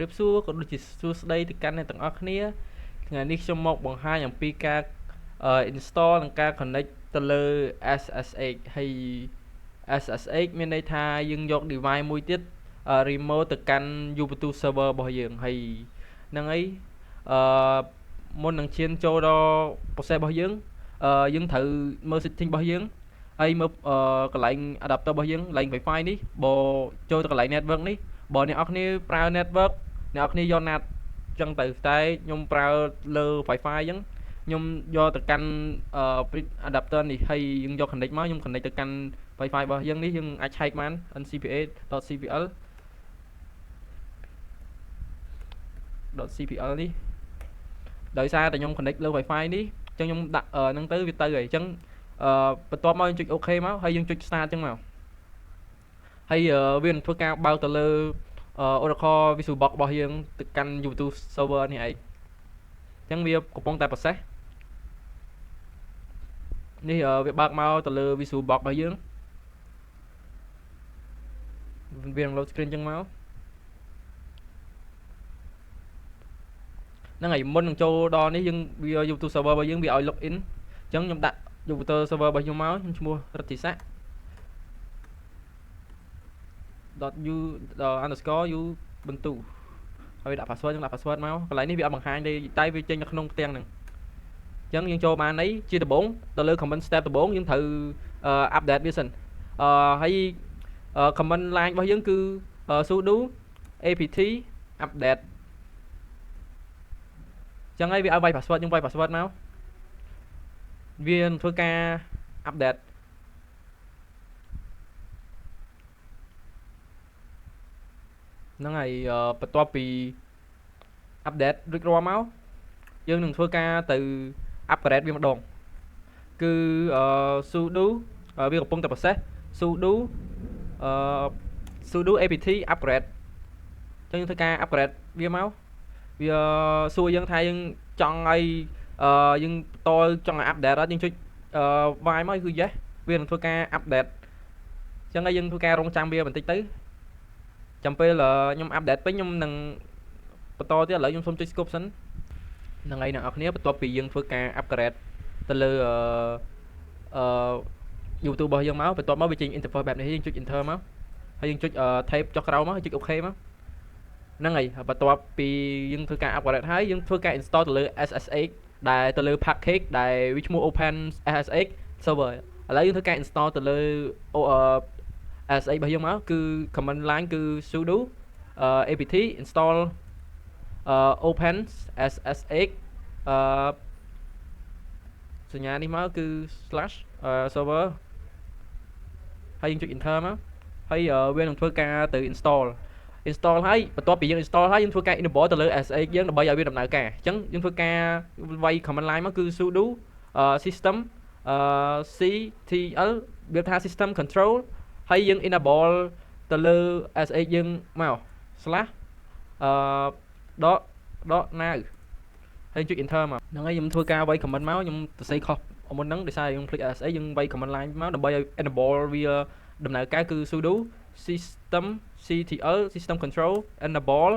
រៀបសួរក៏ដូចជាសួស្តីទៅកាន់អ្នកទាំងអស់គ្នាថ្ងៃនេះខ្ញុំមកបង្ហាញអំពីការinstall និងការ connect ទៅលើ SSH ហើយ SSH មានន័យថាយើងយក device មួយទៀតremote ទៅកាន់ Ubuntu server របស់យើងហើយហ្នឹងហើយមុននឹងឈានចូលដល់ process របស់យើងយើងត្រូវមើល setting របស់យើងហើយមើលកន្លែង adapter របស់យើងកន្លែង Wi-Fi នេះបើចូលទៅកន្លែង network នេះបើអ្នកនរគ្នាប្រើ network អ្នកនរគ្នាយក NAT ចឹងទៅតែខ្ញុំប្រើលើ Wi-Fi ចឹងខ្ញុំយកទៅកាន់adapter នេះហើយយើងយក connect មកខ្ញុំ connect ទៅកាន់ Wi-Fi របស់យើងនេះយើងអាចឆែកបាន ncpa.cpl .cpl នេះដោយសារតែខ្ញុំ connect លើ Wi-Fi នេះចឹងខ្ញុំដាក់ហ្នឹងទៅវាទៅហើយចឹងបន្ទាប់មកយើងចុច OK មកហើយយើងចុច start ចឹងមកហើយវានឹងធ្វើការបើកទៅលើOracle VisualBox របស់យើងទៅកាន់ Ubuntu server នេះឯងចឹងវាកំពុងតែ process នេះវាបើកមកទៅលើ VisualBox របស់យើងវានឹង load screen ចឹងមកហ្នឹងហើយមុននឹងចូលដល់នេះយើងវា Ubuntu server របស់យើងវាឲ្យ login ចឹងខ្ញុំដាក់ Ubuntu server របស់ខ្ញុំមកខ្ញុំឈ្មោះរិទ្ធិស័ក.u_u Ubuntu ហើយដាក់ password ខ្ញុំដាក់ password មកកន្លែងនេះវាអត់បង្ហាញទេតែវាចេញនៅក្នុងផ្ទាំងហ្នឹងអញ្ចឹងយើងចូលបានអីជាដំបូងទៅលើ command step ដំបូងយើងត្រូវ update វាសិនហើយ command line របស់យើងគឺ sudo apt update អញ្ចឹងហើយវាឲ្យវាយ password យើងវាយ password មកវានឹងធ្វើការ updateហ្នឹងហើយបន្ទាប់ពី update រួចរាល់មកយើងនឹងធ្វើការទៅ upgrade វាម្ដងគឺsudo វាកំពុងតែ process sudo apt upgrade អញ្ចឹងយើងធ្វើការ upgrade វាមកវាសួរយើងថាយើងចង់ឲ្យយើងបន្តចង់ឲ្យ update អត់យើងចុចវាយមកគឺ yes វានឹងធ្វើការ update អញ្ចឹងហើយយើងធ្វើការរងចាំវាបន្តិចទៅចាំពេលខ្ញុំ update ពេញខ្ញុំនឹងបន្តទៀតឥឡូវខ្ញុំសុំចុច scope សិនហ្នឹងហើយអ្នកនរគ្នាបន្ទាប់ពីយើងធ្វើការ upgrade ទៅលើYouTube របស់យើងមកបន្ទាប់មកវាចេញ interface បែបនេះយើងចុច enter មកហើយយើងចុច type ចុះក្រោមមកចុច OK មកហ្នឹងហើយបន្ទាប់ពីយើងធ្វើការ upgrade ហើយយើងធ្វើការ install ទៅលើ SSH ដែលទៅលើ package ដែលវាឈ្មោះ Open SSH server ឥឡូវយើងធ្វើការ install ទៅលើ SSH របស់យើងមកគឺ command line គឺ sudo apt install open SSH សញ្ញានេះមកគឺ /server ហើយយើងចុច enter មកហើយវានឹងធ្វើការទៅ install ហើយបន្ទាប់ពីយើង install ហើយយើងធ្វើការ enable ទៅលើ SSH យើងដើម្បីឲ្យវាដំណើរការអញ្ចឹងយើងធ្វើការវាយ command line មកគឺ sudo system ctl វាថា system control ហើយយើង enable ទៅលើ SSH យើងមក /now ហើយចុច enter មកហ្នឹងហើយខ្ញុំធ្វើការវាយ command មកខ្ញុំសរសេរខុសមុនហ្នឹងដោយសារខ្ញុំភ្លេច SSH យើងវាយ command line មកដើម្បីឲ្យ enable វាដំណើរការគឺ sudo system ctl system control enable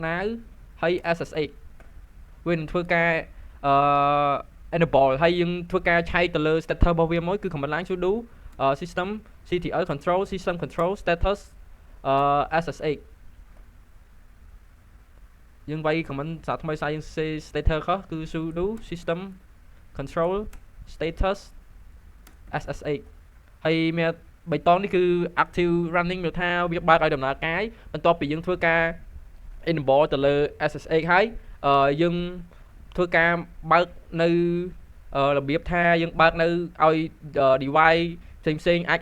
/now ហើយ SSH វានឹងធ្វើការenable ហើយយើងធ្វើការឆែកទៅលើ status របស់វាមួយគឺ command line sudo system ctl control system control status SSH យើងវាយ command សារថ្មីសារយើង status ខុសគឺ sudo system control status SSH ហើយមានបៃតងនេះគឺ active running មានថាវាបើកឲ្យដំណើរការបន្ទាប់ពីយើងធ្វើការ enable ទៅលើ SSH ហើយយើងធ្វើការបើកនៅរបៀបថាយើងបើកនៅឲ្យ device ផ្សេងអាច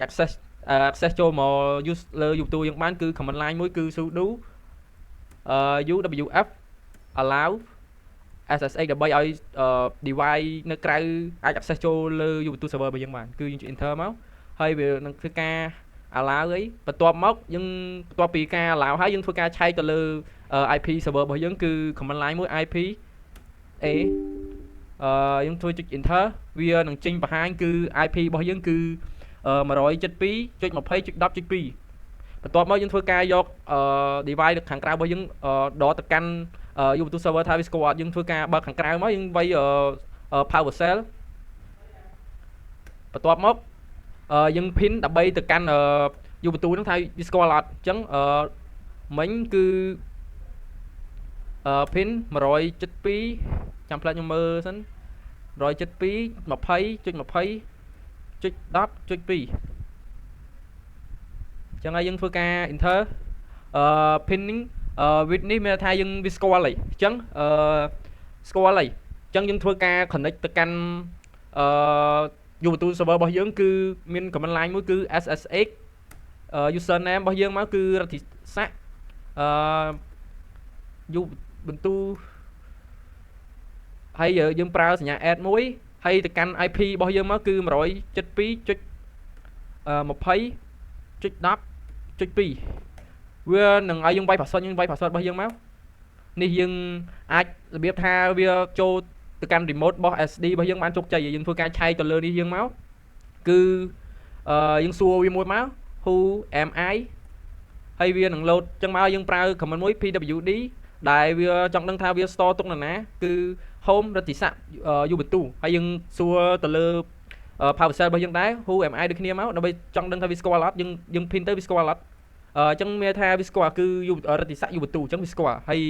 access ចូលមក use លើ YouTube យើងបានគឺ command line មួយគឺ sudo uwf allow SSH ដើម្បីឲ្យ device នៅក្រៅអាច access ចូលលើ Ubuntu server របស់យើងបានគឺយើងចុច enter មកហើយវានឹងធ្វើការ allow អីបន្ទាប់មកយើងបន្ទាប់ពីការ allow ហើយយើងធ្វើការឆែកទៅលើ IP server របស់យើងគឺ command line មួយ IP a យើងធ្វើចុច enter វានឹងចេញបង្ហាញគឺ IP របស់យើងគឺ 172.20.10.2 បន្ទាប់មកយើងធ្វើការយក device ខាងក្រៅរបស់យើងដកទៅកាន់ Ubuntu server ថាវាស្គាល់អត់យើងធ្វើការបើកខាងក្រៅមកយើងវាយ PowerShell បន្ទាប់មកយើង pin ដើម្បីទៅកាន់ Ubuntu ហ្នឹងថាវាស្គាល់អត់អញ្ចឹងមិញគឺpin 172ចាំផ្លែខ្ញុំមើលសិន 172 20.20.10.2 ចឹងហើយយើងធ្វើការ enter pinning width នេះមានថាយើងវាស្គាល់ហើយអញ្ចឹងស្គាល់ហើយអញ្ចឹងយើងធ្វើការ connect ទៅកាន់Ubuntu server របស់យើងគឺមាន command line មួយគឺ SSH username របស់យើងមកគឺរតិស័កUbuntu ហើយយើងប្រើសញ្ញា add មួយហើយទៅកាន់ IP របស់យើងមកគឺ 172.20.10.2 វានឹងឲ្យយើងវាយ password របស់យើងមកនេះយើងអាចរបៀបថាវាចូលទៅកាន់ remote របស់ SD របស់យើងបានជោគជ័យយើងធ្វើការឆែកទៅលើនេះយើងមកគឺយើងសួរវាមួយមក who am I ហើយវានឹង load ចឹងមកយើងប្រើ command មួយ pwd ដែលវាចង់ដឹងថាវា store ទុកនៅណាគឺ home រតិស័ក Ubuntu ហើយយើងសួរទៅលើ PowerShell របស់យើងដែរ who am I ដូចគ្នាមកដើម្បីចង់ដឹងថាវាស្គាល់អត់យើង pin ទៅវាស្គាល់អត់អញ្ចឹងមានថាវាស្គាល់គឺរតិស័ក Ubuntu អញ្ចឹងវាស្គាល់ហើយ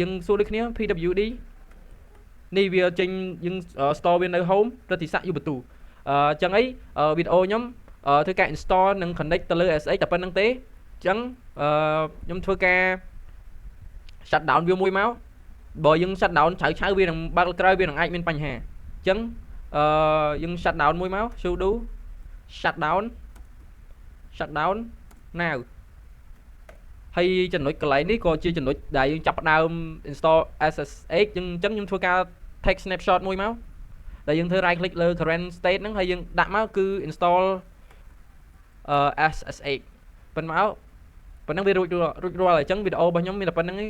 យើងសួរដូចគ្នា pwd នេះវាចេញយើង store វានៅ home រតិស័ក Ubuntu អញ្ចឹងអីវីដេអូខ្ញុំធ្វើការ install និង connect ទៅលើ SSH តែប៉ុណ្្នឹងទេអញ្ចឹងខ្ញុំធ្វើការ shut down វាមួយមកបើយើង shut down ឆៅវានឹងបើកក្រោយវានឹងអាចមានបញ្ហាអញ្ចឹងយើង shut down មួយមក sudo shut down now ហើយចំណុចកន្លែងនេះក៏ជាចំណុចដែលយើងចាប់ផ្ដើម install SSH អញ្ចឹងខ្ញុំធ្វើការ take snapshot មួយមកដែលយើងធ្វើ right click លើ current state ហ្នឹងហើយយើងដាក់មកគឺ install SSH ប៉ុណ្ណឹងវារួចរាល់ហើយអញ្ចឹងវីដេអូរបស់ខ្ញុំមានតែប៉ុណ្្នឹងឯង